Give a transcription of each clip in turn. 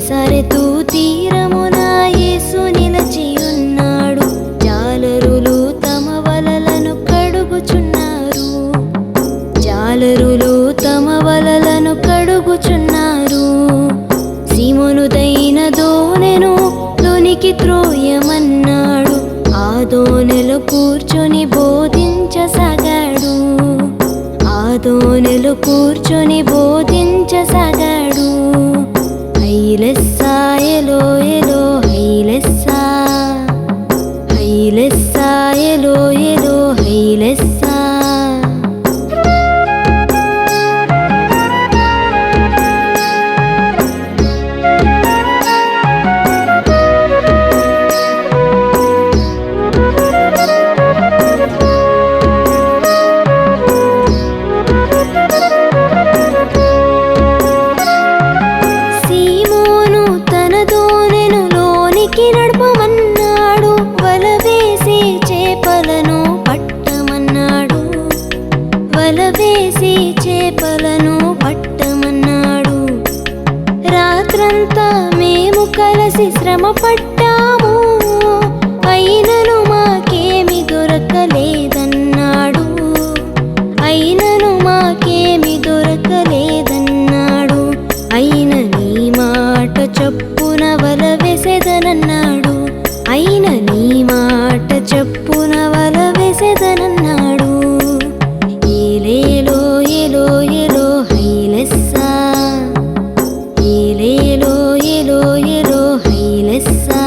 గెన్నెసారెతు తీరమున యేసు నిలచియున్నాడు. జాలరులు తమ వలలను కడుగుచున్నారు. జాలరులు తమ వలలను కడుగుచున్నారు. సీమోనుదైన దోనెను లోనికి త్రోయమన్నాడు. ఆ దోనెలో కూర్చొని బోధించసాగాడు. ఆ దోనెలో కూర్చొని బోధించసాగాడు. హైలెస్సా ఎలో ఎలో హైలెస్సా, హైలెస్సా ఎలో ఎలో హైలెస్సా. నడపమన్నాడు. వల వేసి చేపలను పట్టమన్నాడు. వల వేసి చేపలను పట్టమన్నాడు. రాత్రంతా మేము కలిసి శ్రమ పట్టాము, అయినను మాకేమి దొరకలేదన్నాడు. అయినను మాకేమి దొరకలేదన్నాడు. అయిన నీ మాట చొప్పున వల వేసేదనన్నాడు. అయిన నీ మాట చొప్పున వల వేసేదనన్నాడు. ఏలేలో ఎలో ఎలో హైలెస్సా, ఏలేలో ఎలో ఎలో హైలెస్సా.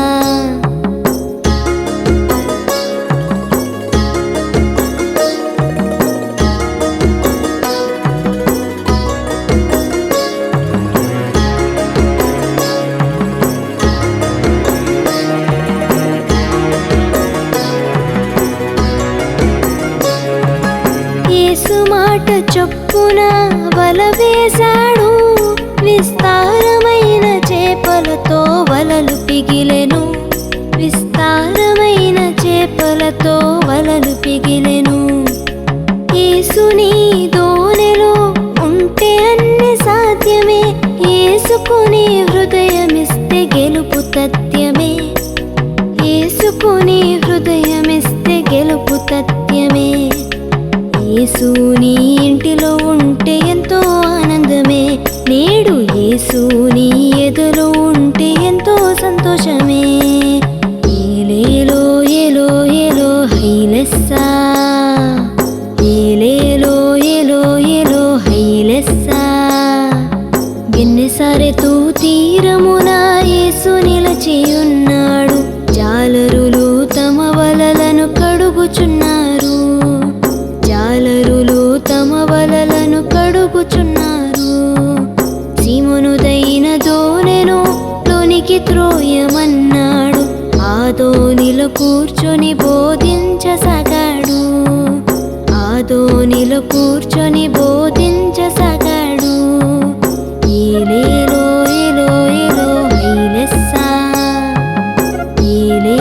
యేసు మాట చొప్పున వల వేశాడు. విస్తారమైన చేపలతో వలలు పిగిలెను. విస్తారమైన చేపలతో వలలు పిగిలెను. యేసుని దోనెలో ఉంటే అన్ని సాధ్యమే. యేసుకుని హృదయమిస్తే గెలుపు తథ్యమే. యేసుకుని హృదయమిస్తే గెలుపు తథ్యమే. యేసు నీ ఇంటిలో ఉంటే ఎంతో ఆనందమే. నేడు యేసు నీ ఎదులో ఉంటే ఎంతో సంతోషమే. ఏలేలో ఎలో ఎలో హైలెస్సా, ఏలేలో ఎలో ఎలో హైలెస్సా. గెన్నెసారెతు తీరమున యేసు నిలచియున్నాడు. జాలరులు తమ వలలను కడుగుచున్నారు. జాలరులు తమ వలలను కడుగుచున్నారు. సీమోనుదైన దోనెను లోనికి త్రోయమన్నాడు. ఆ దోనిలో కూర్చొని బోధించసాగాడు. ఆ దోనిలో కూర్చొని బోధించసాగాడు. ఏలేలో ఎలో ఎలో హైలెస్సా, ఏలే